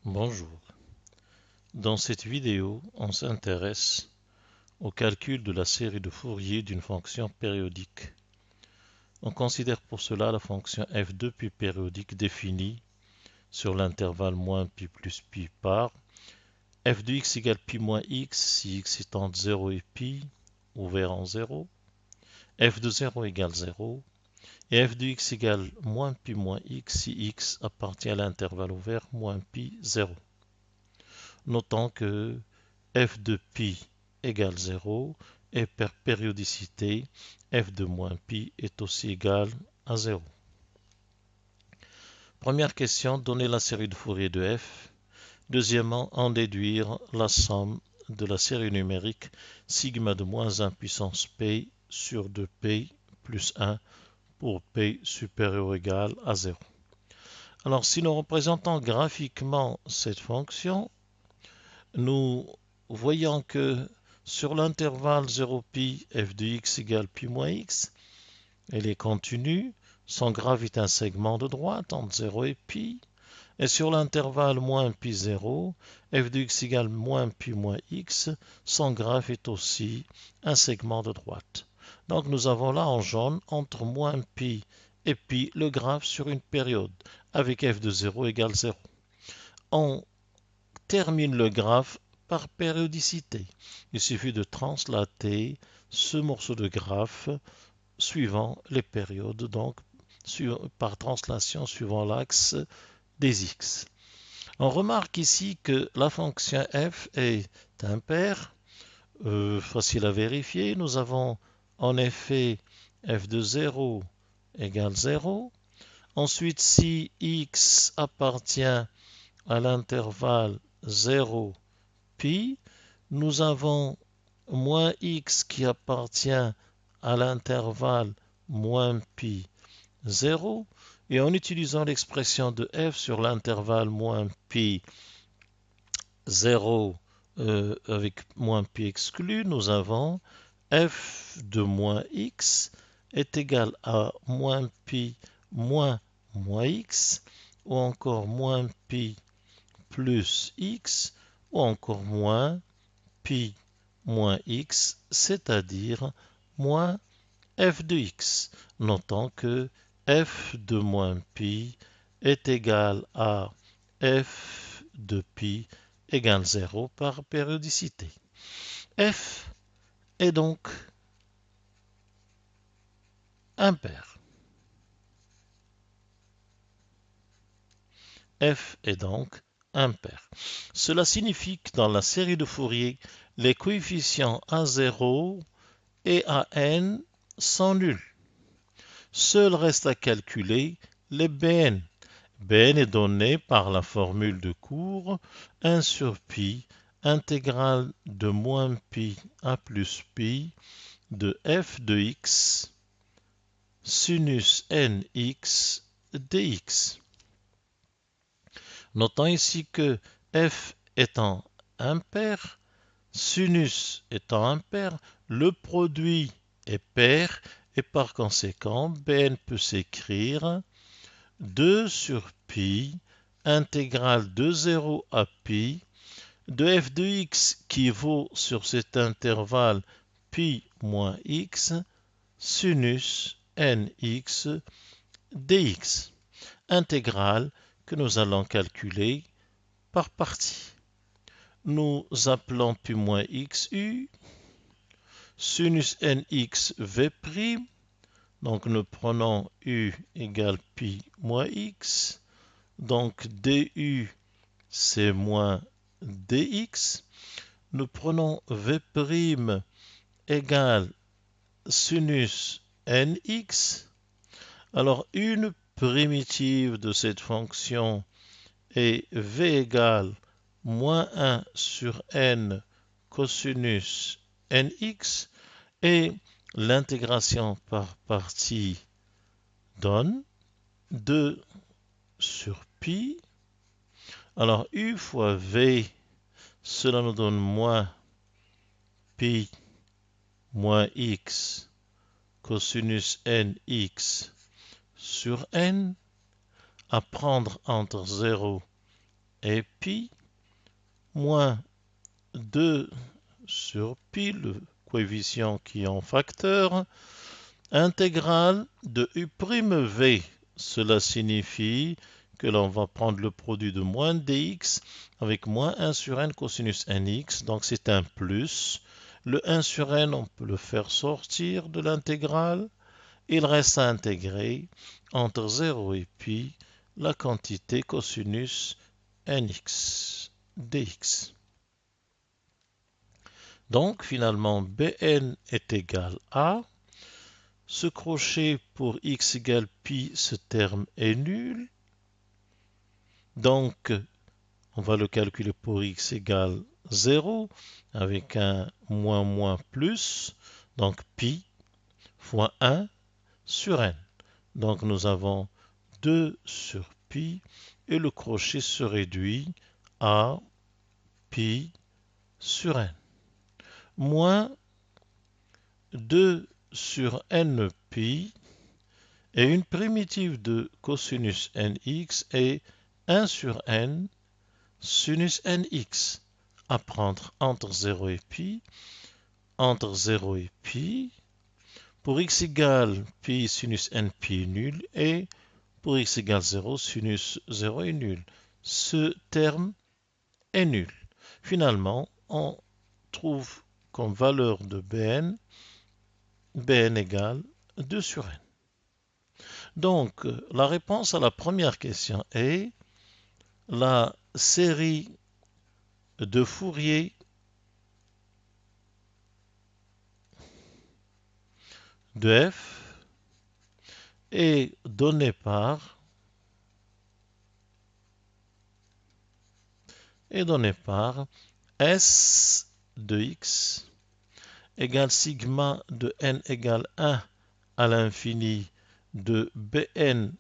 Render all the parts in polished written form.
Bonjour. Dans cette vidéo, on s'intéresse au calcul de la série de Fourier d'une fonction périodique. On considère pour cela la fonction f de pi périodique définie sur l'intervalle moins pi plus pi par f de x égale pi moins x si x est entre 0 et pi, ouvert en 0, f de 0 égale 0, et f de x égale moins x si x appartient à l'intervalle ouvert moins pi 0. Notons que f de pi égale 0 et par périodicité, f de moins pi est aussi égal à 0. Première question, donner la série de Fourier de f. Deuxièmement, en déduire la somme de la série numérique sigma de moins 1 puissance p sur 2p plus 1 pour p supérieur ou égal à 0. Alors, si nous représentons graphiquement cette fonction, nous voyons que sur l'intervalle 0pi, f de x égale pi moins x, elle est continue, son graphe est un segment de droite entre 0 et pi, et sur l'intervalle moins pi 0, f de x égale moins pi moins x, son graphe est aussi un segment de droite. Donc nous avons là en jaune, entre moins pi et pi, le graphe sur une période, avec f de 0 égale 0. On termine le graphe par périodicité. Il suffit de translater ce morceau de graphe suivant les périodes, donc par translation suivant l'axe des x. On remarque ici que la fonction f est impaire, facile à vérifier. Nous avons en effet f de 0 égale 0. Ensuite, si x appartient à l'intervalle 0, pi, nous avons moins x qui appartient à l'intervalle moins pi 0, et en utilisant l'expression de f sur l'intervalle moins pi 0 avec moins pi exclu, nous avons f de moins x est égal à moins pi moins x, ou encore moins pi plus x, ou encore moins pi moins x, c'est-à-dire moins f de x. Notons que f de moins pi est égal à f de pi égale 0 par périodicité. F est donc impair. F est donc impair. Cela signifie que dans la série de Fourier, les coefficients A0 et AN sont nuls. Seul reste à calculer les Bn. Bn est donné par la formule de cours 1 sur pi intégrale de moins pi à plus pi de f de x sinus nx dx. Notons ici que f étant impair, sinus étant impair, le produit est pair et par conséquent Bn peut s'écrire 2 sur pi intégrale de 0 à pi de f de x qui vaut sur cet intervalle pi moins x sinus nx dx, intégrale que nous allons calculer par partie. Nous appelons pi moins x u, sinus nx v', donc nous prenons u égale pi moins x, donc du c'est moins dx. Nous prenons v' égale sinus nx. Alors une primitive de cette fonction est v égale moins 1 sur n cosinus nx, et l'intégration par partie donne 2 sur pi. Alors u fois v, cela nous donne moins pi moins x cosinus nx sur n, à prendre entre 0 est pi moins 2 sur pi, le coefficient qui est en facteur, intégrale de u'v. Cela signifie que l'on va prendre le produit de moins dx avec moins 1 sur n cosinus nx, donc c'est un plus. Le 1 sur n, on peut le faire sortir de l'intégrale. Il reste à intégrer entre 0 et pi la quantité cosinus nx dx. Donc finalement, Bn est égal à, ce crochet pour x égale pi, ce terme est nul. Donc on va le calculer pour x égale 0 avec un moins moins plus. Donc pi fois 1 sur n. Donc nous avons 2 sur pi et le crochet se réduit à pi sur n. Moins 2 sur n pi et une primitive de cosinus nx est 1 sur n sinus nx à prendre entre 0 et pi. Entre 0 et pi, pour x égale pi sinus n pi est nul et pour x égale 0, sinus 0 est nul. Ce terme est nul. Finalement, on trouve comme valeur de Bn égale 2 sur n. Donc, la réponse à la première question est la série de Fourier de f est donnée par S de x égale sigma de n égale 1 à l'infini de Bn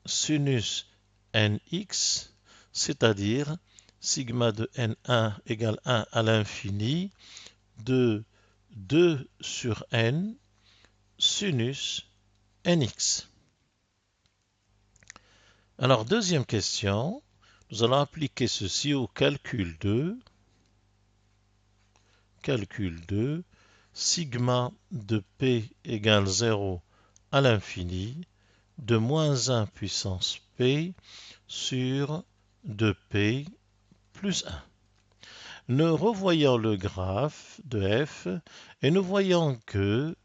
sinus nx, c'est-à-dire sigma de n1 égale 1 à l'infini de 2 sur n sinus nx. Alors, deuxième question, nous allons appliquer ceci au calcul de sigma de p égale 0 à l'infini de moins 1 puissance p sur 2p plus 1. Nous revoyons le graphe de f et nous voyons que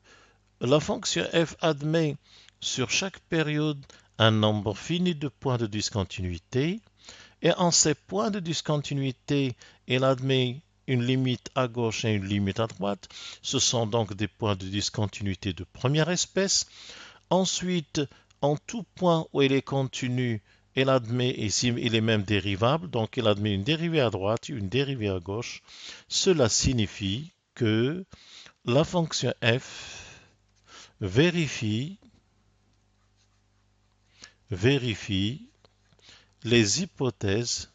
la fonction f admet sur chaque période un nombre fini de points de discontinuité et en ces points de discontinuité, elle admet une limite à gauche et une limite à droite. Ce sont donc des points de discontinuité de première espèce. Ensuite, en tout point où elle est continue, elle admet, ici il est même dérivable, donc elle admet une dérivée à droite et une dérivée à gauche. Cela signifie que la fonction f vérifie les hypothèses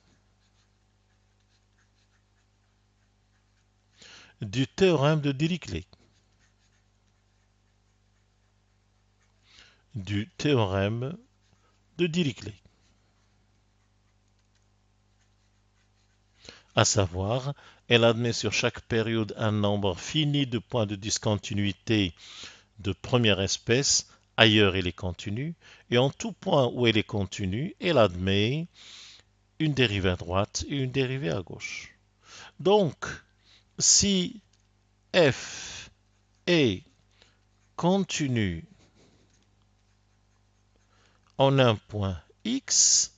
du théorème de Dirichlet. À savoir, elle admet sur chaque période un nombre fini de points de discontinuité de première espèce, ailleurs elle est continue, et en tout point où elle est continue, elle admet une dérivée à droite et une dérivée à gauche. Donc, si f est continue en un point x,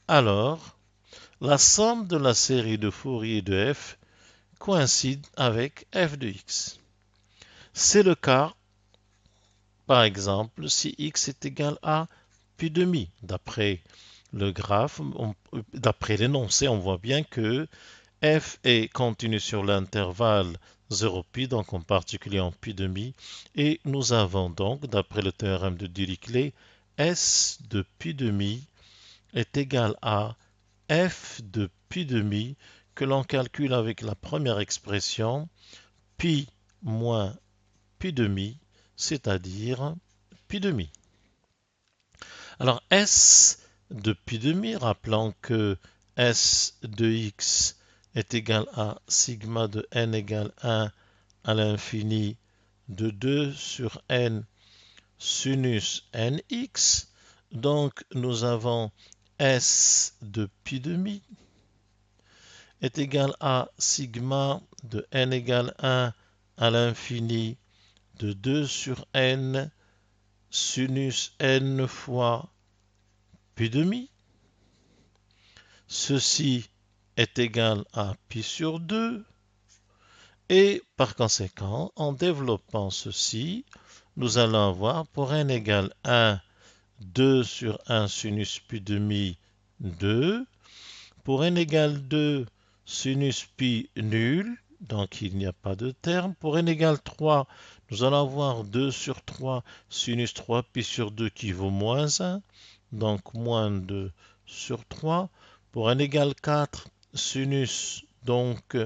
alors la somme de la série de Fourier de f coïncide avec f de x. C'est le cas, par exemple, si x est égal à pi demi. D'après le graphe, d'après l'énoncé, on voit bien que f est continu sur l'intervalle 0pi, donc en particulier en pi demi, et nous avons donc, d'après le théorème de Dirichlet, S de pi demi est égal à f de pi demi que l'on calcule avec la première expression, pi moins pi demi, c'est-à-dire pi demi. Alors S de pi demi, rappelons que S de x est égal à sigma de n égale 1 à l'infini de 2 sur n sinus nx. Donc nous avons S de pi demi est égal à sigma de n égale 1 à l'infini de 2 sur n sinus n fois pi demi. Ceci est égal à pi sur 2. Et par conséquent, en développant ceci, nous allons avoir pour n égale 1, 2 sur 1 sinus pi demi, 2. Pour n égale 2, sinus pi nul, donc il n'y a pas de terme. Pour n égale 3, nous allons avoir 2 sur 3 sinus 3 pi sur 2 qui vaut moins 1, donc moins 2 sur 3. Pour n égale 4, sinus donc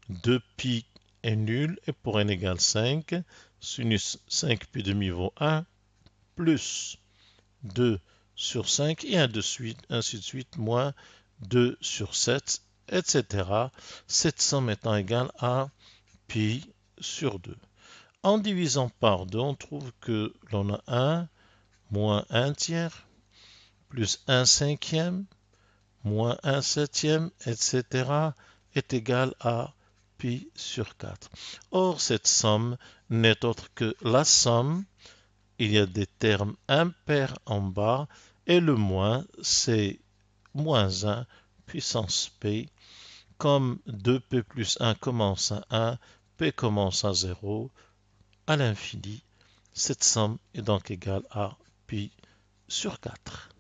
2 pi est nul. Et pour n égale 5, sinus 5 pi demi vaut 1, plus 2 sur 5, et ainsi de suite, moins 2 sur 7, etc. Cette somme étant égale à pi sur 2. En divisant par 2, on trouve que l'on a 1 moins 1 tiers, plus 1 cinquième, moins 1 septième, etc. est égal à pi sur 4. Or, cette somme n'est autre que la somme. Il y a des termes impairs en bas, et le moins, c'est moins 1 puissance p. Comme 2p plus 1 commence à 1, p commence à 0, à l'infini. Cette somme est donc égale à pi sur 4.